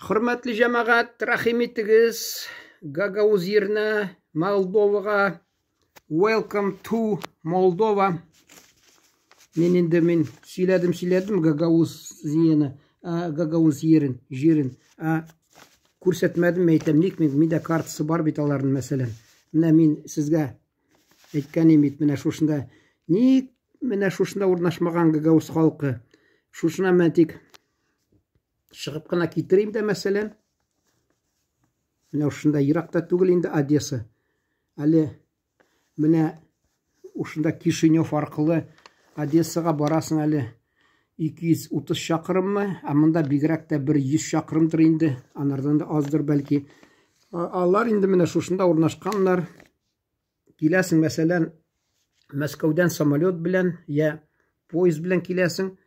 Hürmetli cemaat, rahim etiniz. Gagavuz yerine Moldova'ga. Welcome to Moldova. Men söyledim Gagavuz yerine. Gagavuz yerin. Көрсетмедім әйтемник менде картасы бар бит алардың мәселен. Менә мин сезгә әйткәнем бит менә шушында урнашмаган Гагавуз халкы. Шушына мен тик чыгып кына китерим дә мәселен. Менә шунда еракта түгел инде Одесса. Әле менә ушында Кишинев аркылы Одессага барасың әле 230 шақырыммы, амында бигрәк тә 100 шақырымдыр инде, анардан да аздыр бәлки. Алар инде менә шушында урнашканнар. Киләсең мәсәлән Мәскәүдән самолет белән, я поезд белән киләсең.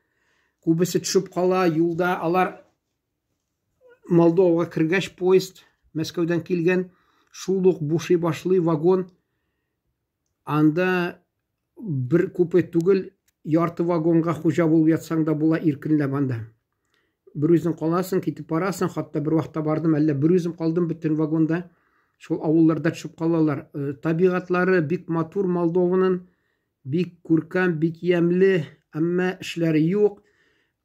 Күбесе төшеп кала юлда, алар Молдовага кергәч поезд Мәскәүдән килгән, шул ук бушый башлый вагон. Анда бер купе түгел ярты вагонга хуҗа булып ятсаң да була иркенләп анда. Бер үзең каласың, китеп барасың, хатта бер вакытта бардым, әллә бер үзем калдым бөтен вагонда. Шул авылларда төшеп калалар. Табигатьләре бик матур Молдованың, бик күркәм, бик ямьле, әмма эшләре юк.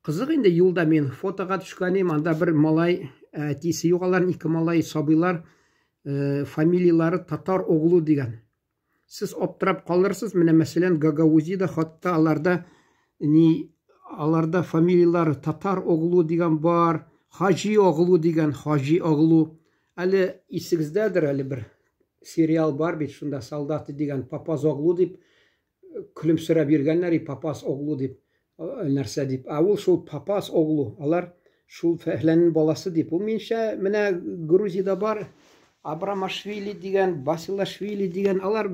Кызык инде юлда мен фотога төшкәнем, анда бер малай, әтисе юк, аларның 2 малай сабыйлар, фамилиялары Татар оглу дигән. Siz аптырап калырсыз, менә мәсәлән Гагаузида хатта аларда фамилиялары Татар оглу дигән бар, Хаҗи оглу дигән, Хаҗи оглу. Әле исегездәдер, әле бер сериал бар бит, шунда солдаты дигән Папаз оглу дип күлемсерәп йөргәннәр, Папаз оглу дип, нәрсә дип. Ул шул Папаз оглу, алар шул фәһләннең баласы дип. Ул минчә менә Грузиядә бар. Абрамашвили дигән, Басилашвили дигән, алар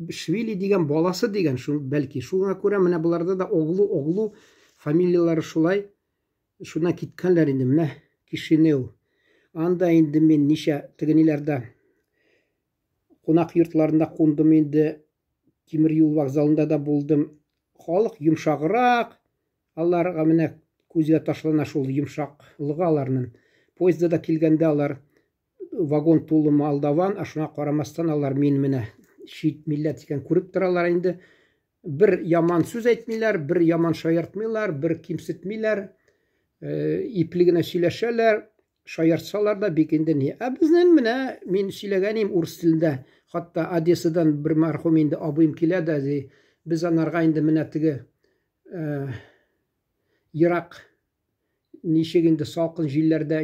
Швили дигән баласы дигән, бәлки шуңа күрә менә буларда да оглу фамилиялары шулай. Шуна киткәннәр инде менә Кишинев. Анда инде мен ничә тегениләрдә кунак йортларында кундым инде, тимер юл вокзалында да булдым. Халык йомшаграк, аларга менә күзгә ташлана шул йомшаклыгы аларның. Поездда да килгәндә алар вагон тулы молдаван, шуңа карамастан алар мин менә шит милләт икән күреп торалар инде. Бер яман сүз әйтмиләр, бер яман шаяртмыйлар, бер кимсетмиләр, ипле генә сөйләшәләр, шаяртсалар да бик инде ни. Безнең менә мин сөйләгәнем урыс телендә, хатта Одессадан бер мәрхүм инде абыем килә дә, без анарга инде менә теге ерак ничек инде салкын җирләрдә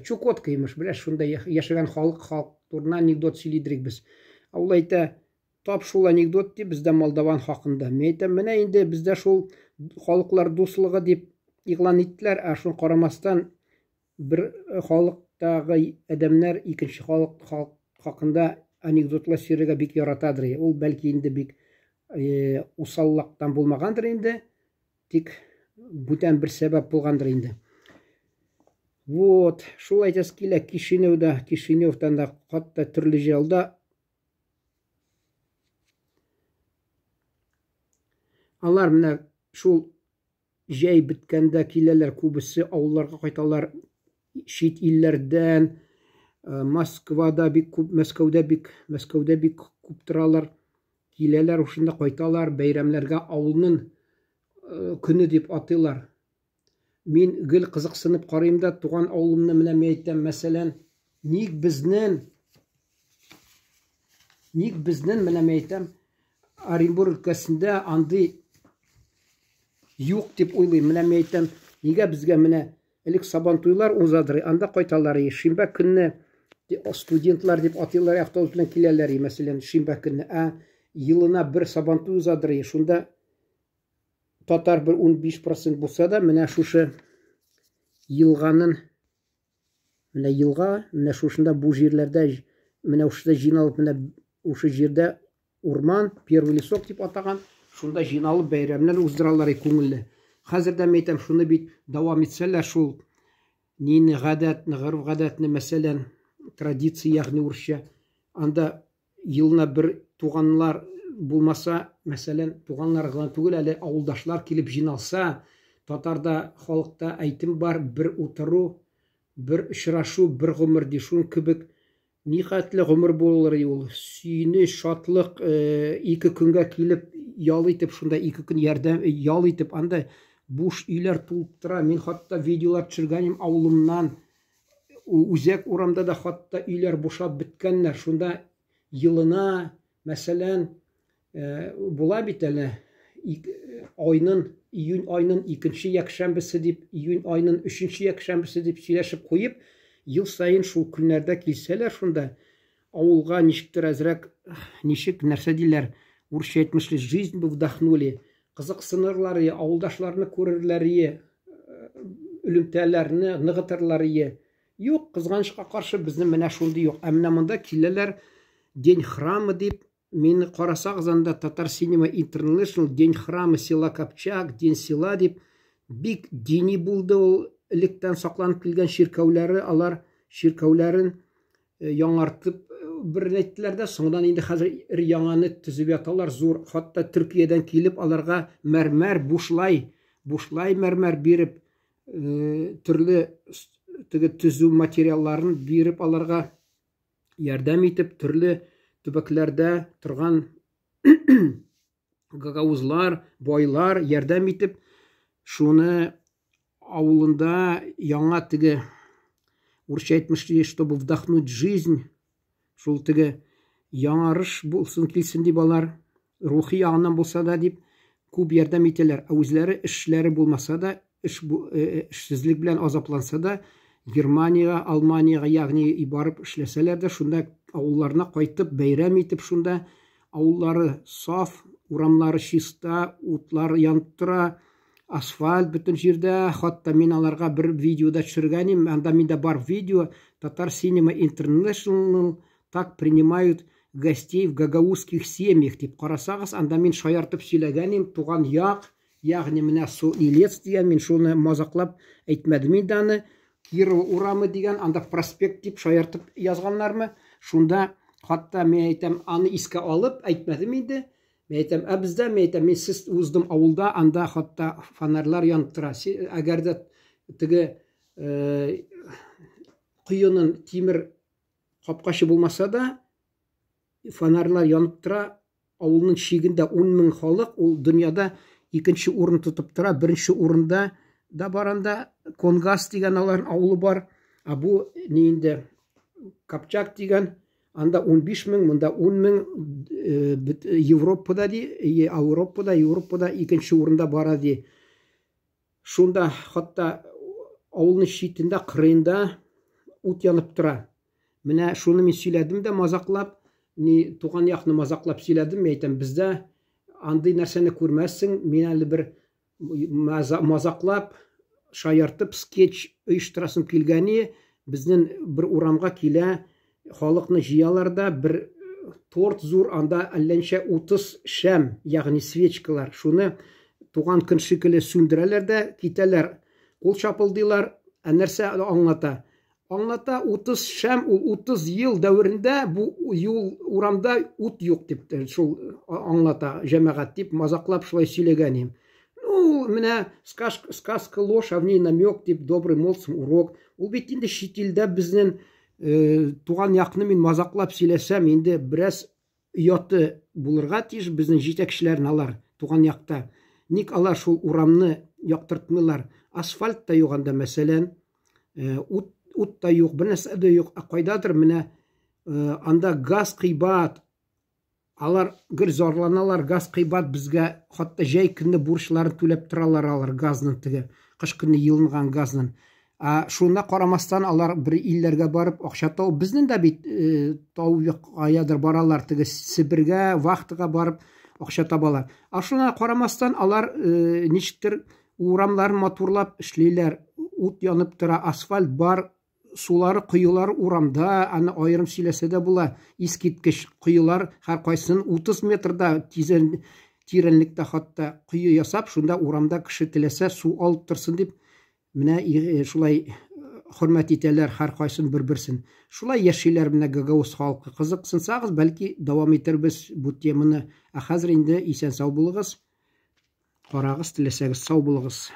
Чукотка имеш, беләш, шунда яшәгән халык турында анекдот сөйлидек без. Ул әйтә, тап шул анекдот ди бездә Молдаван хакында. Мен әйтәм, менә инде бездә шул халыклар дуслыгы дип игълан иттеләр, шуңа карамастан бер халыктагы адәмнәр икенче халык хакында анекдотлар сөйләргә бик яратадыр. Ул бәлки инде бик усаллыктан булмагандыр инде, тик бүтән бер сәбәп булгандыр инде. Вот, шул әйтәс килә Кишиневтан да хатта төрле җылда. Алар менә шул җәй биткәндә киләләр, күбесе авылларга кайталар, шит илләрдән, Москвада бик күп, Мәскәүдә бик күп торалар, киләләр, ушында кайталар, бәйрәмләргә авылның көне дип атыйлар. Мин гел кызыксынып карыйм да, туган авылымны менә мен әйтәм, мәсәлән, ник безнең менә мен әйтәм, Оренбург өлкәсендә андый юк дип уйлыйм. Менә мен әйтәм, нигә безгә менә элек сабантуйлар узадыр, анда кайталар, шимбә көнне студентлар дип атыйлар, автобус белән киләләр, мәсәлән, шимбә көнне, елына бер сабантуй узадыр, шунда татар бер 15% булса да, менә шушы елганың, менә елга, менә шушында бу җирләрдә, менә ушында җыйналып, менә ушы җирдә урман, первый лесок дип атаган, шунда җыйналып бәйрәмнәр уздыралар күңелле. Хәзердә мен әйтәм, шуны бит дәвам итсәләр, шул нине гадәтне, мәсәлән, традиция, ягъни урысча, анда елына бер туганнар булмаса, мәсәлән, туганнар гына түгел, әле авылдашлар килеп җыйналса, татарда халыкта әйтем бар, бер утыру, бір ұшырашу бір ғұмыр дей шун кібік ниқатлы ғұмыр болыр ул сүйініш шатлық екі күнге келіп ял итеп шунда екі күн ярдәм ял итеп анда буш үйлер тулып тора. Мен хатта видеолар төшергәнем авылымнан үзәк урамда да хатта үйлер бушап беткәннәр. Шунда йылына мәсәлән була бит әле июнь айның 2-нче якшәмбесе дип, июнь айның 3-нче якшәмбесе дип сөйләшеп куеп, ел сайын шул көннәрдә килсәләр, шунда авылга ничектер әзрәк, ничек нәрсә диләр, урысча әйтмешли, жизнь бы вдохнули, кызыксынырлар, авылдашларны күрерләр, үлемтәләрне ныгытырлар. Юк, кызганычка каршы безнең менә шундый юк. Ә менә монда киләләр, день храма дип, мені қарасағыз анда Татар Cinema International день храмы села Капчак, день села дип, бик дини булды ул электән сакланып килгән ширкәүләре, алар ширкәүләрен яңартып бер әйттеләр дә, соңдан инде хәзер яңаны төзеп яталар, зур, хатта Төркиядән килеп аларга мәрмәр бушлай мәрмәр биреп, төрле төзү материалларын биреп аларга ярдәм итеп, төрле төбәкләрдә торган гагаузлар, байлар ярдәм итеп, шуны авылында яңа теге урысча әйтмешли, чтобы вдохнуть жизнь, шул теге яңарыш булсын килсен дип алар, рухи ягыннан булса да дип күп ярдәм итәләр. Ә үзләре эшләре булмаса да, эшсезлек белән азапланса да, Германияга, Алманияга ягъни барып эшләсәләр дә, шунда авылларына кайтып, бәйрәм итеп, шунда авыллары саф, урамлары чиста, утлар янып тора, асфальт бөтен җирдә. Хатта мин аларга бер видеода төшергәнем, анда миндә бар видео, Татар Cinema International так принимают гостей в гагаузских семьях дип карасагыз, анда мин шаяртып сөйләгәнем, туган як, ягъни менә Илец дигән, мин шуны мазаклап әйтмәдем инде аны. Киров урамы дигән, анда проспект дип шаяртып язганнармы? Шунда хатта мен әйтәм, аны искә алып әйтмәдем инде. Мен әйтәм, ә бездә, мен әйтәм, мен сез уздым авылда, анда хатта фонарьлар янып тора. Әгәр дә теге кыйының тимер капкачы булмаса да, фонарьлар янып тора. Авылның чигендә 10,000 халык, ул дөньяда 2нче урын тотып тора. 1нче урында да баранда Конгас дигән алар авылы бар. А бу ни инде Капчак дигән, анда 15,000, монда 10,000, Европада Европада 2нче урында бара ди. Шунда хатта авылның читендә, кырыенда ут янып тора. Менә шуны мин сөйләдем дә мазаклап, ни туган якны мазаклап сөйләдем. Мен әйтәм, бездә андый нәрсәне күрмәссең, мин әле бер мазаклап, шаяртып, скетч оештырасым килгәне, безнең бер урамга килә, халыкны җыялар да, бер торт зур, анда әлләнчә 30 шәм, ягъни свечкалар. Шуны туган көн шикелле сүндерәләр дә китәләр. Кул чапылдыйлар, ә нәрсә аңлата? Аңлата 30 шәм, ул 30 ел дәверендә бу юл урамда ут юк дип, шул аңлата җәмәгать дип мазаклап шулай сөйләгәнем. Ну, менә сказка ложь, а в ней намек дип, добрый молодцам урок. Ул бит инде шитилдә безнең туган якны мин мазаклап сөйләсәм, инде бераз ояты булырга тиеш безнең җитәкчеләрне алар туган якта. Ник алар шул урамны яктыртмыйлар? Асфальт та юк анда, мәсәлән, ут та юк, бер нәрсә дә юк. Кайдадыр менә анда газ кыйбат. Алар гөр зарланалар, газ кыйбат безгә, хатта җәй көнне бурычларын түләп торалар, алар газның теге, кыш көнне йылынган газның. Шуна карамастан алар бер илләргә барып акча тау, безнең дә бит тау яқаядыр баралар, теге Себергә, вахтага барып акча табалар. Шуна карамастан алар ничектер урамларын матурлап эшлиләр, ут янып тора, асфальт бар, сулары, кыюлар урамда, аны айрым сөйләсә дә була, искиткеч кыюлар, һәр кайсын 30 метрда тирәнлектә хатта кыю ясап, шунда урамда кеше теләсә су алып торсын дип, менә шулай хөрмәт итәләр һәр кайсын бер-берсен. Шулай яшиләр менә Гагауз халкы. Кызыксынсагыз, бәлки дәвам итәрбез бу теманы. Хәзер инде исән сау булыгыз. Карагыз, теләсәгез сау булыгыз.